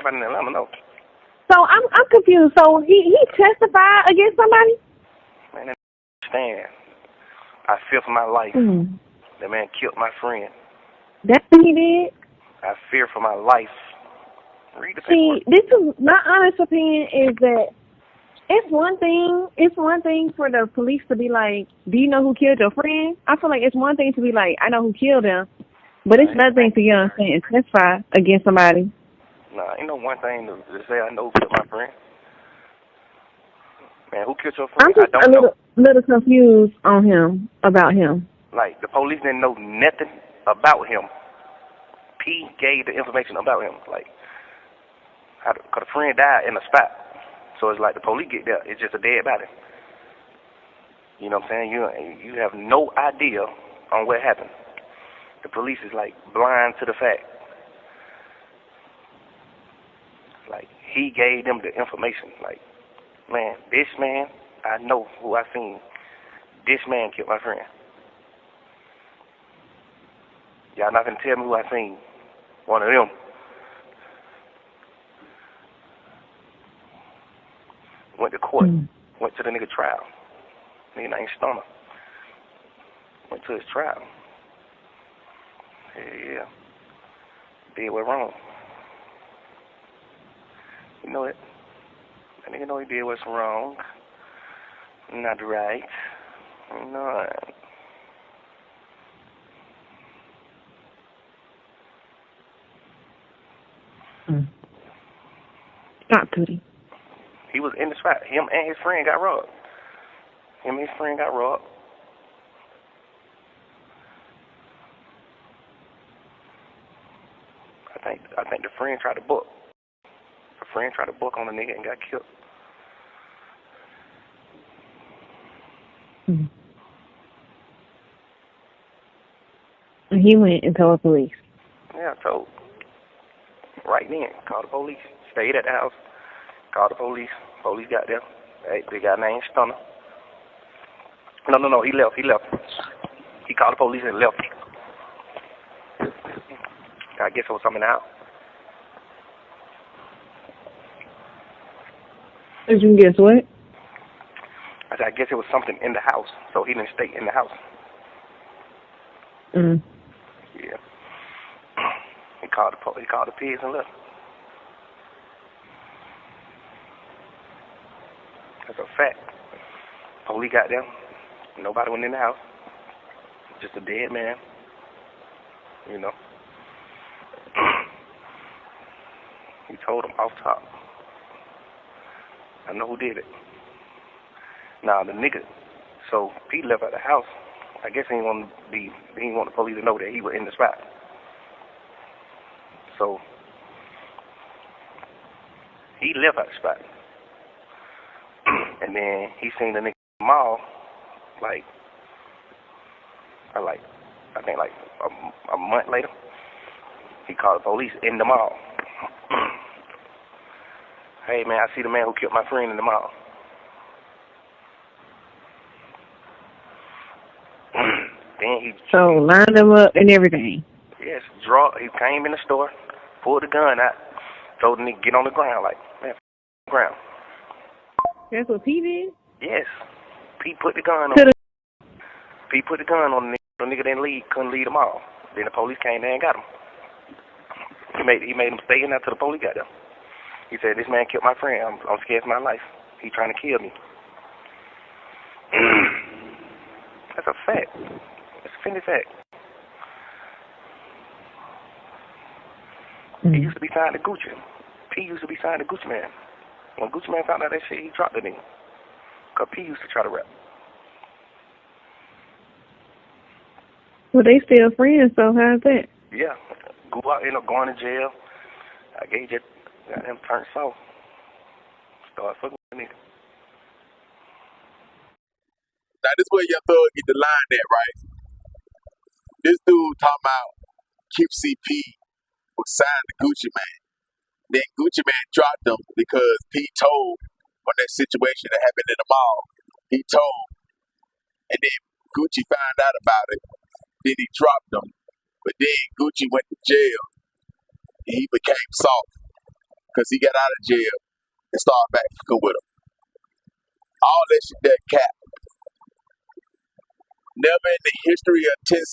everybody in Atlanta know. So I'm confused. So he testified against somebody? Man, that stand. I fear for my life. Mm. That man killed my friend. That's what he did? I fear for my life. Read the See, paper. this is my honest opinion is that it's one thing for the police to be like, do you know who killed your friend? I feel like it's one thing to be like, I know who killed him. But it's another thing to get on stand and testify against somebody. Nah, ain't no one thing to say I know who killed my friend. Man, who killed your friend? I'm just I don't know. little confused on him, about him. Like, the police didn't know nothing about him. P gave the information about him. Like, because the friend died in the spot. So it's like the police get there, it's just a dead body. You know what I'm saying? You have no idea on what happened. The police is like blind to the fact. Like, he gave them the information. Like, man, this man, I know who I seen. This man killed my friend. Y'all not gonna tell me who I seen. One of them. Went to court. Went to the nigga trial. Nigga named Stoner. Went to his trial. Yeah. Did what wrong. You know it. That nigga know he did what's wrong. Not right. No. Stop, Tootie. He was in the spot. Him and his friend got robbed. I think the friend tried to book. The friend tried to book on the nigga and got killed. And he went and told the police. Yeah, I told. Right then, called the police. Stayed at the house. Called the police. Police got there. They got named Stunner. No, he left. He called the police and left. I guess it was something out. Did you guess what? I said, I guess it was something in the house, so he didn't stay in the house. Yeah. He called the pigs and left. That's a fact. Police got there. Nobody went in the house. Just a dead man. You know. He told him off top. I know who did it. Now the nigga, so Pete left at the house. I guess he didn't want the police to know that he was in the spot. So he left at the spot. And then he seen the nigga in the mall, I think a month later. He called the police in the mall. Hey man, I see the man who killed my friend in the mall. Then he lined him up and everything. Yes, he came in the store, pulled the gun out, told the nigga get on the ground, like, man, ground. That's what P did? Yes. P put the gun on the nigga. The nigga didn't leave, couldn't leave them all. Then the police came there and got him. He made him stay in there till the police got there. He said, this man killed my friend. I'm scared for my life. He trying to kill me. That's a fact. It's a Fendi fact. He used to be signed to Gucci. P used to be signed to Gucci Man. When Gucci Man found out that shit, he dropped the nigga. Because P used to try to rap. Well, they still friends, so how's that? Yeah. Ended up going to jail. I gave it, got him turned soft. Started fucking with the nigga. Now, this where your thug get the line at, right? This dude talking about QCP was signed to Gucci Man. Then Gucci Man dropped him because P told on that situation that happened in the mall. He told. And then Gucci found out about it. Then he dropped him. But then Gucci went to jail. And he became soft. because he got out of jail and started back fucking with him. All that shit, that cap. Never in the history of 1017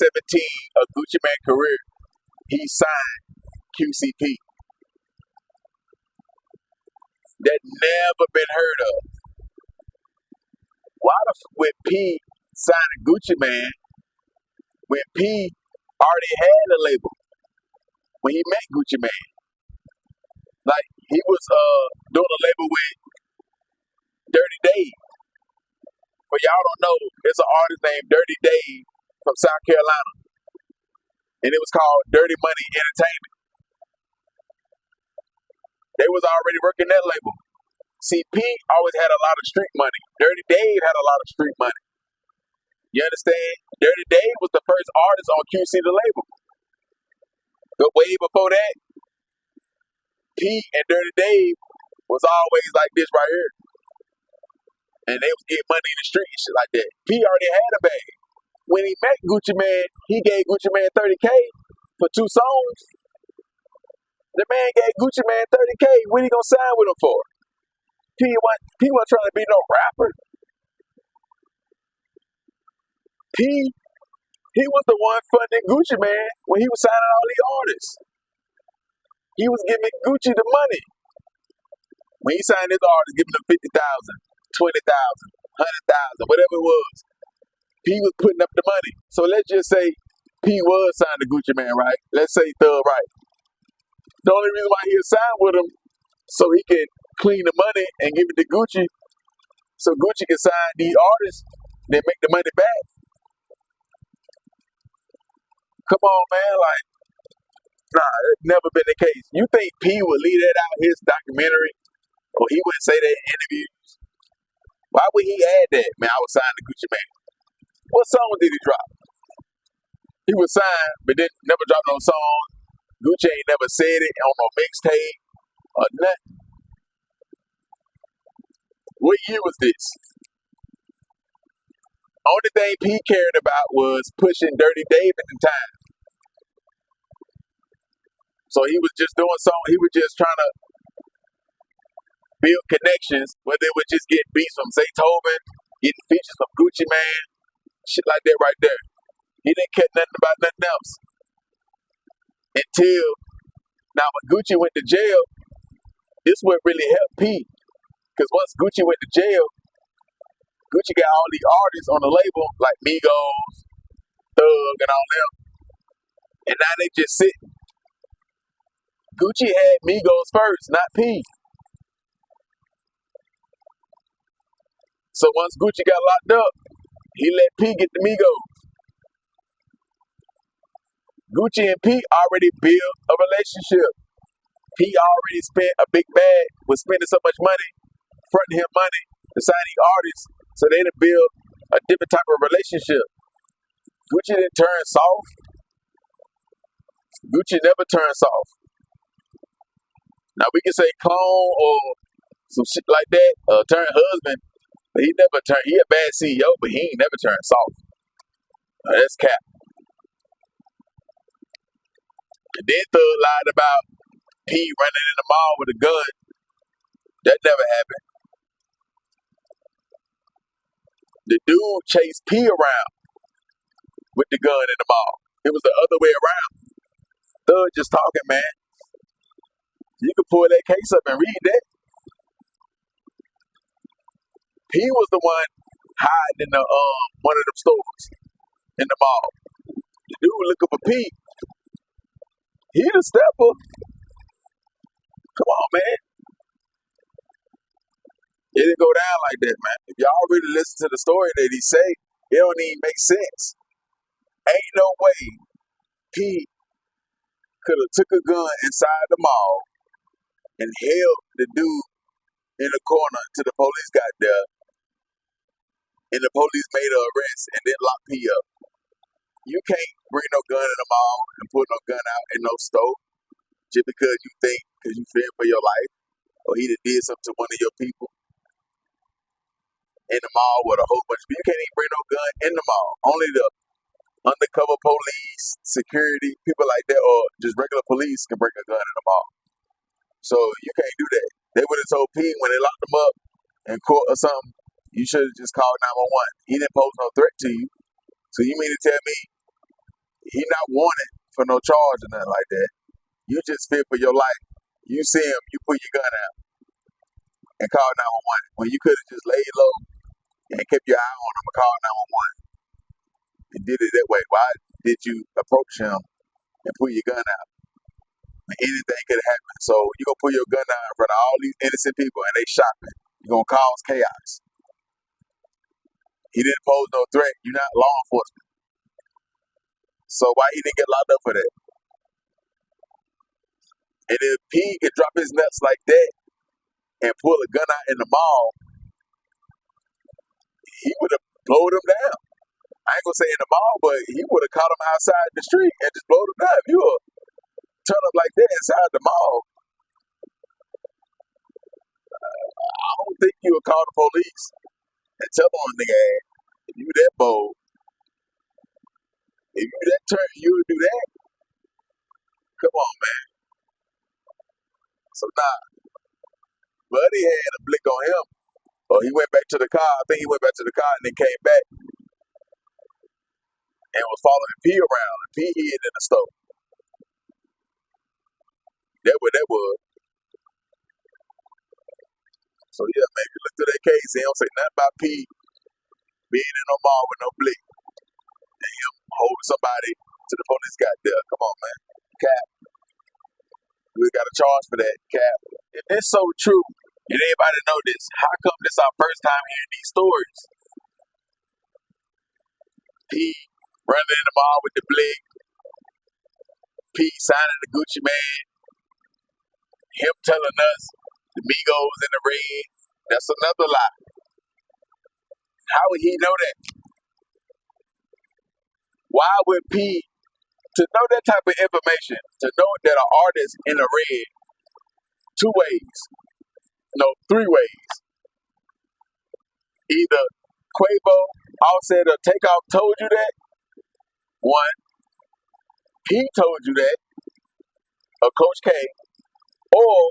of Gucci Mane career, he signed QCP. That never been heard of. Why the when P signed Gucci Mane, when P already had a label, when he met Gucci Mane? Like, he was doing a label with Dirty Dave. For y'all don't know, there's an artist named Dirty Dave from South Carolina. And it was called Dirty Money Entertainment. They was already working that label. See, P always had a lot of street money. Dirty Dave had a lot of street money. You understand? Dirty Dave was the first artist on QC the label. But way before that, P and Dirty Dave was always like this right here. And they was getting money in the street and shit like that. P already had a bag. When he met Gucci Mane, he gave Gucci Mane $30K for 2 songs. The man gave Gucci Mane $30K. What he gonna sign with him for? P wasn't trying to be no rapper. He was the one funding Gucci Mane when he was signing all these artists. He was giving Gucci the money. When he signed his artists, giving them 50,000, 20,000, 100,000, whatever it was. P was putting up the money. So let's just say P was signed to Gucci Mane, right? Let's say Thug, right? The only reason why he signed with him so he can clean the money and give it to Gucci, so Gucci can sign these artists, then make the money back. Come on, man, like, nah, it's never been the case. You think P would leave that out his documentary, or he wouldn't say that in interviews? Why would he add that? Man, I was signed to Gucci Mane. What song did he drop? He was signed, but then never dropped no song. Gucci ain't never said it on no mixtape or nothing. What year was this? Only thing P cared about was pushing Dirty Dave at the time. So he was just doing something. He was just trying to build connections, whether it was just getting beats from Zaytoven, getting features from Gucci Mane, shit like that right there. He didn't care nothing about nothing else. Until, now when Gucci went to jail, this what really helped P. Because once Gucci went to jail, Gucci got all these artists on the label, like Migos, Thug, and all them. And now they just sitting. Gucci had Migos first, not P. So once Gucci got locked up, he let P get the Migos. Gucci and P already built a relationship. P already spent a big bag, was spending so much money, fronting him money to sign these artists, so they to build a different type of relationship. Gucci didn't turn soft. Gucci never turned soft. Now we can say clone or some shit like that, turn husband, but he never turned. He a bad CEO, but he ain't never turned soft. That's cap. And then Thug lied about P running in the mall with a gun. That never happened. The dude chased P around with the gun in the mall. It was the other way around. Thug just talking, man. You can pull that case up and read that. P was the one hiding in the one of them stores in the mall. The dude looking for P. He the stepper. Come on, man. It didn't go down like that, man. If y'all really listen to the story that he say, it don't even make sense. Ain't no way P could have took a gun inside the mall and held the dude in the corner till the police got there, and the police made an arrest and then locked P up. You can't bring no gun in the mall and pull no gun out in no store just because you think, because you fear for your life, or he did something to one of your people in the mall with a whole bunch of people. You can't even bring no gun in the mall. Only the undercover police, security, people like that, or just regular police can bring a gun in the mall. So you can't do that. They would have told P when they locked him up in court or something, you should have just called 911. He didn't pose no threat to you. So you mean to tell me he not wanted for no charge or nothing like that? You just fear for your life. You see him, you put your gun out and call 911 when you could have just laid low and kept your eye on him and called 911 and did it that way. Why did you approach him and put your gun out? Anything could have happened. So you gonna put your gun out in front of all these innocent people and they shopping. You're gonna cause chaos. He didn't pose no threat. You're not law enforcement. So why he didn't get locked up for that? And if P could drop his nuts like that and pull a gun out in the mall, he would have blowed him down. I ain't gonna say in the mall, but he would have caught him outside the street and just blowed him down. If you would turn up like that inside the mall, I don't think you would call the police and tell on a nigga ass. If you that bold, if you that turn, you would do that. Come on, man. So nah, Buddy had a blick on him. Or he went back to the car. I think he went back to the car and then came back and was following P around. And P hid in the stove. That what that was. So yeah, man, if you look through that case, they don't say nothing about P being in no mall with no blick. And him holding somebody to the police got there. Come on, man. Cap. We got a charge for that, Cap. If it's so true, and everybody know this, how come this our first time hearing these stories? P running in the mall with the blick. P signing the Gucci man. Him telling us the Migos in the red. That's another lie. How would he know that? Why would P, to know that type of information, to know that an artist in the red, two ways, no, three ways. Either Quavo, Offset, or Takeoff told you that. One, he told you that, or Coach K, or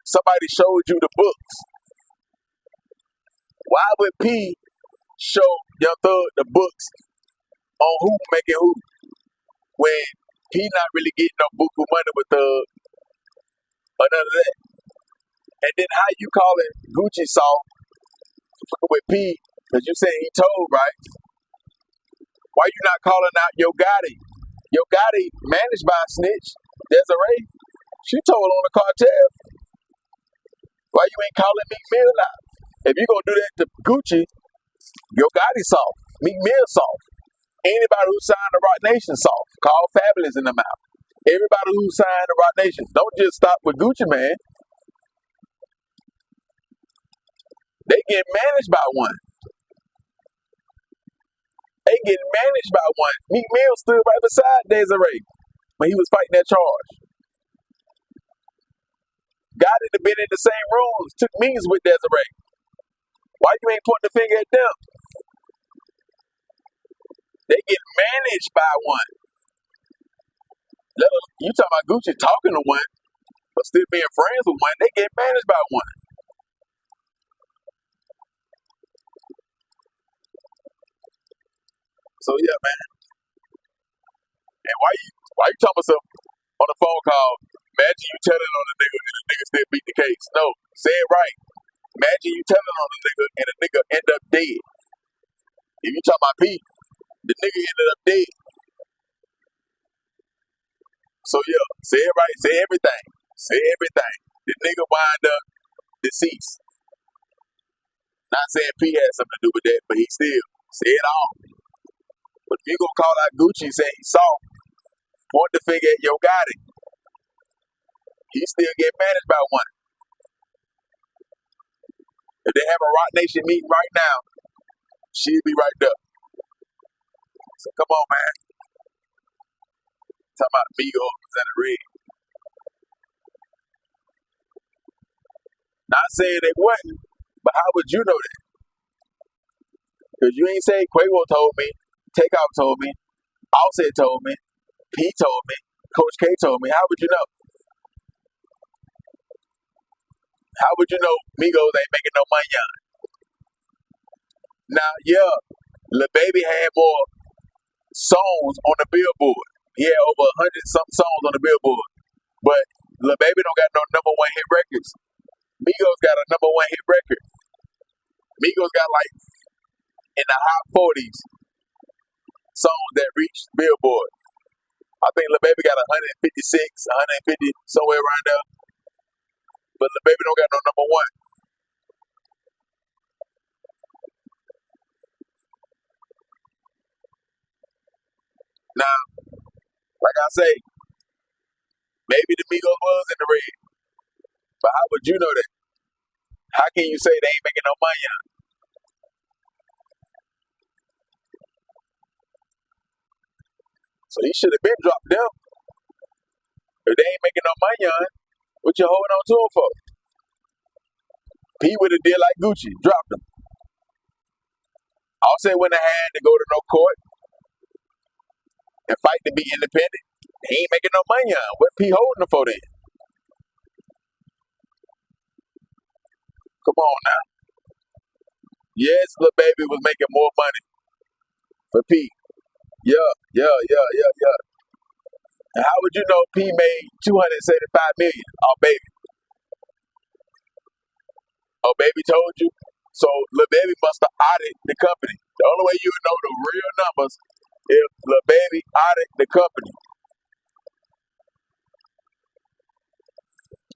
somebody showed you the books. Why would P show Young Thug the books on who making who when he not really getting no buku money with Thug or none of that? And then how you calling Gucci soft with P because you saying he told, right? Why you not calling out Yo Gotti? Yo Gotti managed by a snitch, Desiree. She told on the cartel. Why you ain't calling Meek Mill out? If you gonna do that to Gucci, Yo Gotti soft, Meek Mill soft. Anybody who signed the Rock Nation soft, call Fabulous in the mouth. Everybody who signed the Rock Nation, don't just stop with Gucci Man. They get managed by one. They get managed by one. Meek Mill stood right beside Desiree when he was fighting that charge. Gotti had been in the same rooms, took meetings with Desiree. Why you ain't pointing the finger at them? They get managed by one. You talking about Gucci talking to one, but still being friends with one. They get managed by one. So yeah, man. And why you talking about something on the phone call? Imagine you telling on the nigga and the nigga still beat the case. No, say it right. Imagine you telling on the nigga and the nigga end up dead. If you talking about P, the nigga ended up dead. So yeah, say it right, say everything. Say everything. The nigga wind up deceased. Not saying P had something to do with that, but he still say it all. But if you gonna call out Gucci and say he's soft, point the finger at Yo Gotti. He still get managed by one. If they have a Rock Nation meeting right now, she'll be right there. So come on, man. Talking about Migos and the red. Not saying they wasn't, but how would you know that? Because you ain't say Quavo told me, Takeoff told me, Offset told me, P told me, Coach K told me. How would you know? How would you know Migos ain't making no money on? Now, yeah, Lil Baby had more songs on the Billboard. He had over 100-something songs on the Billboard. But Lil Baby don't got no number one hit records. Migos got a number one hit record. Migos got like in the high 40s songs that reached Billboard. I think Lil Baby got 156, 150, somewhere around there. But Lil Baby don't got no number one. Now, like I say, maybe the Migos was in the red. But how would you know that? How can you say they ain't making no money on? So he should have been dropped them. If they ain't making no money on, what you holding on to him for? He would have did like Gucci, dropped him. Offset wouldn't have had to go to no court and fight to be independent. He ain't making no money on. What P holding him for then? Come on now. Yes, Lil Baby was making more money for P. Yeah. And how would you know P made $275 million off Baby? Oh, Baby told you? So Lil Baby must have audited the company. The only way you would know the real numbers if Lil Baby audited the company.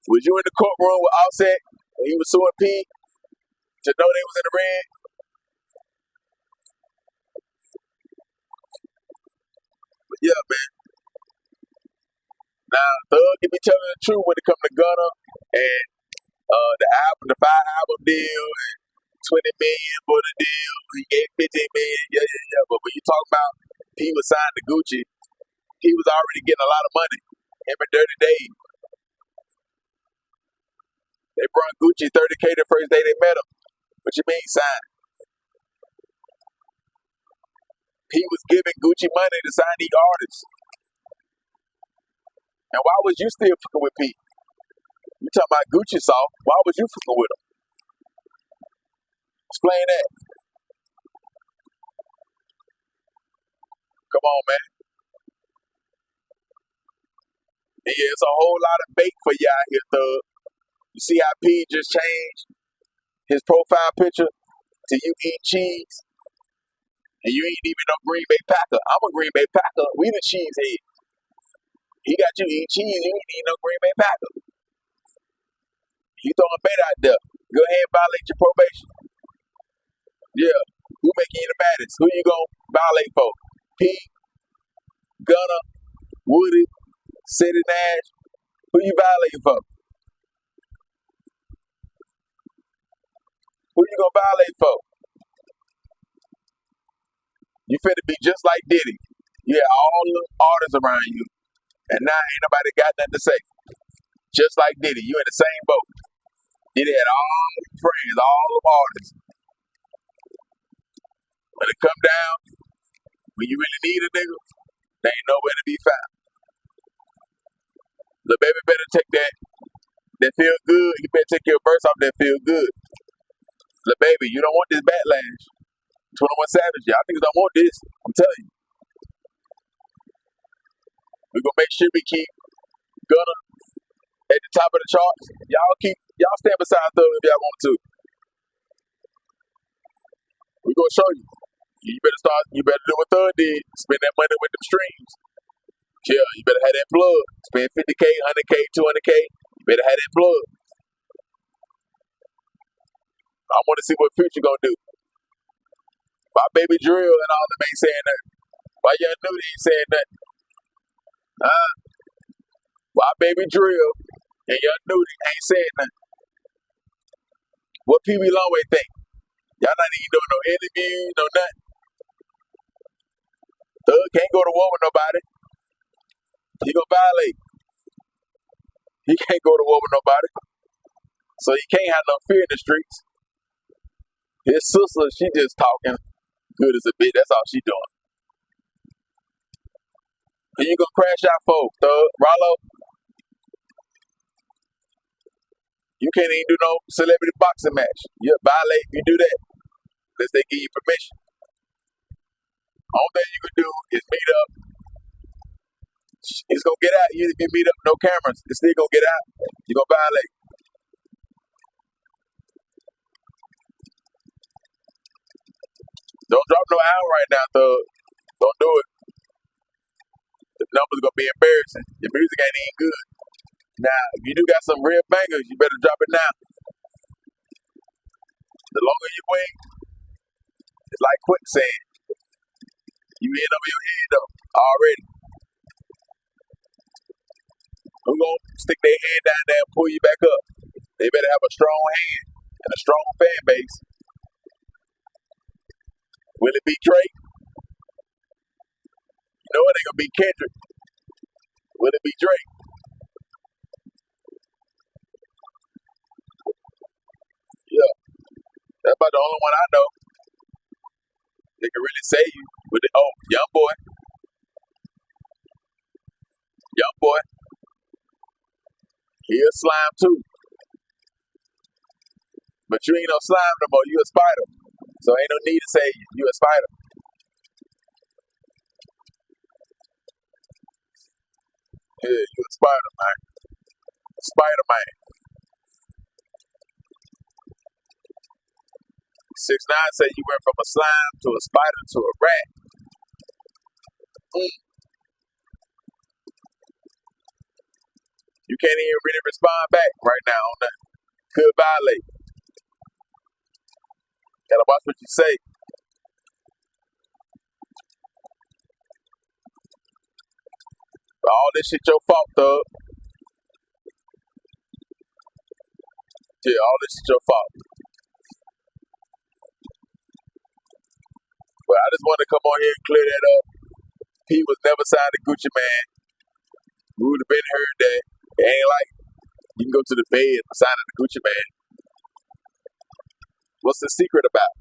Was you in the courtroom with Offset when he was suing P to know they was in the red? But yeah, man. Now, Thug can be telling the truth when it comes to Gunna and the 5-album deal and 20 million for the deal. He gave 15 million. Yeah. But when you talk about P was signed to Gucci, he was already getting a lot of money. Him and Dirty Dave. They brought Gucci 30K the first day they met him. What you mean signed? He was giving Gucci money to sign these artists. And why was you still fucking with P? You talking about Gucci soft. Why was you fucking with him? Explain that. Come on, man. And yeah, it's a whole lot of bait for you out here, Thug. You see how P just changed his profile picture to you eat cheese? And you ain't even no Green Bay Packer. I'm a Green Bay Packer. We the cheesehead. He got you eating cheese. You ain't eat no Green Bay Packer. You throwing bait out there. Go ahead and violate your probation. Yeah. Who making you the baddest? Who you gonna violate for? P, Gunna, Woody, City Nash. Who you violating for? Who you gonna violate for? You finna be just like Diddy. You had all the artists around you, and now ain't nobody got nothing to say. Just like Diddy, you in the same boat. Diddy had all the friends, all the artists. When it come down, when you really need a nigga, they ain't nowhere to be found. The baby better take that feel good. You better take your verse off that feel good. The baby, you don't want this backlash. 21 Savage, y'all niggas don't want this. I'm telling you. We gonna make sure we keep Gunna at the top of the charts. Y'all stand beside Thug if y'all want to. We gonna show you. You better do what Thug did. Spend that money with them streams. Yeah, you better have that plug. Spend 50K, 100K, 200K. You better have that plug. I want to see what Future gonna do. Why Baby Drill and all them ain't saying nothing? Why Young Nudy ain't saying nothing? Why Baby Drill and Young Nudy ain't saying nothing? What Pee Wee Longway think? Y'all not even doing no interviews, no nothing. Thug can't go to war with nobody. He gonna violate. He can't go to war with nobody. So he can't have no fear in the streets. His sister, she just talking good as a bitch. That's all she doing. And you gonna crash out for Thug, Rollo? You can't even do no celebrity boxing match. You violate if you do that, unless they give you permission. Only thing you can do is meet up. It's gonna get out. Even if you meet up, no cameras, it's still gonna get out. You're gonna violate. Don't drop no album right now, thug. Don't do it. The numbers gonna be embarrassing. Your music ain't even good. Now, if you do got some real bangers, you better drop it now. The longer you wait, it's like quicksand. You in over your head though already. Who gonna stick their hand down there and pull you back up? They better have a strong hand and a strong fan base. Will it be Drake? You know it ain't gonna be Kendrick. Will it be Drake? Yeah, that's about the only one I know. They can really save you with it. Oh, young boy. He a slime too. But you ain't no slime no more. You a spider. So ain't no need to say you a spider. Yeah, you a spider, man. Spider-Man. 6ix9ine say you went from a slime to a spider to a rat. You can't even really respond back right now on that. Could violate. Gotta watch what you say. But all this shit your fault, thug. Yeah, all this shit your fault. But I just wanted to come on here and clear that up. He was never signed to Gucci Mane. We would have been heard that. It ain't like you can go to the Fed and sign to Gucci Mane. What's the secret about?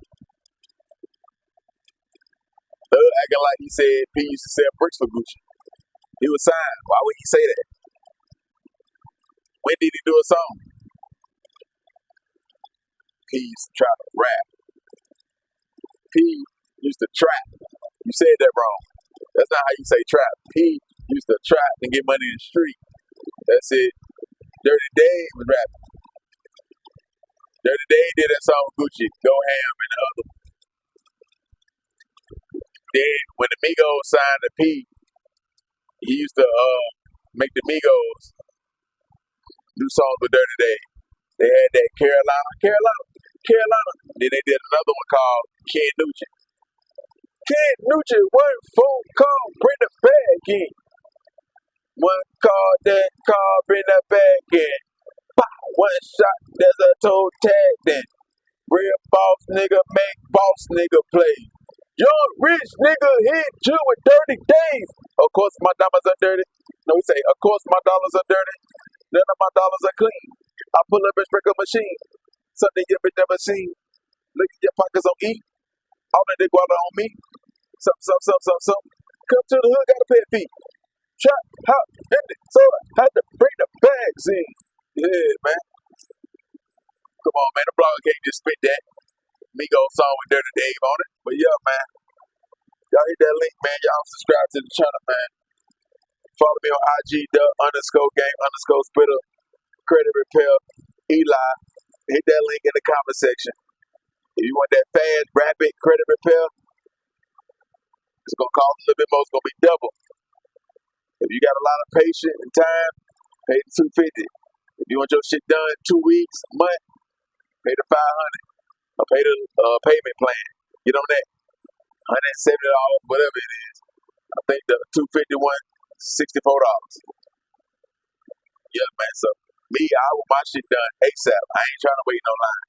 Thug acting like he said P used to sell bricks for Gucci. He was signed. Why would he say that? When did he do a song? P used to try to rap. P used to trap. You said that wrong. That's not how you say trap. P used to trap and get money in the street. That's it. Dirty Dave was rapping. Dirty Dave did that song Gucci, Go Ham, and the other. Then when the Migos signed to P, he used to make the Migos do songs with Dirty Dave. They had that Carolina. Then they did another one called Ken Nugent. Ken Nugent, one phone call, bring the bag in. One call, that call, bring the bag in. Pop, one shot, there's a toe tag then. Real boss nigga make boss nigga play. Young rich nigga hit you with Dirty Dave. Of course my diamonds are dirty. No, we say, of course my dollars are dirty. None of my dollars are clean. I pull up and sprinkle machine. Something you bitch never seen. Look at your pockets on E. All that they guala on me. Some. Come to the hood, gotta pay a fee. Trap, hop, in it. So I had to bring the bags in. Yeah, man. Come on, man. The blogger can't just spit that Migos song with Dirty Dave on it. But yeah, man. Y'all hit that link, man. Y'all subscribe to the channel, man. Follow me on IG, _game_spitter, credit repair, Eli. Hit that link in the comment section. If you want that fast, rapid credit repair, it's going to cost a little bit more. It's going to be double. If you got a lot of patience and time, pay the $250. If you want your shit done in 2 weeks, a month, pay the $500. Or pay the payment plan. Get on that. $170, whatever it is. I think the $251, $64. Yeah, man. So me, I want my shit done ASAP. I ain't trying to wait no line.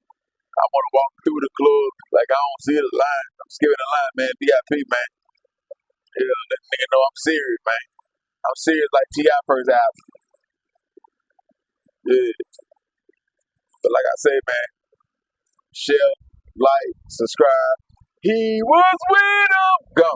I want to walk through the club like I don't see the line. I'm skipping the line, man. VIP, man. Yeah, let the nigga know I'm serious, man. I'm serious like T.I. first album. Yeah. But like I say, man, share, like, subscribe. He was with him. Go.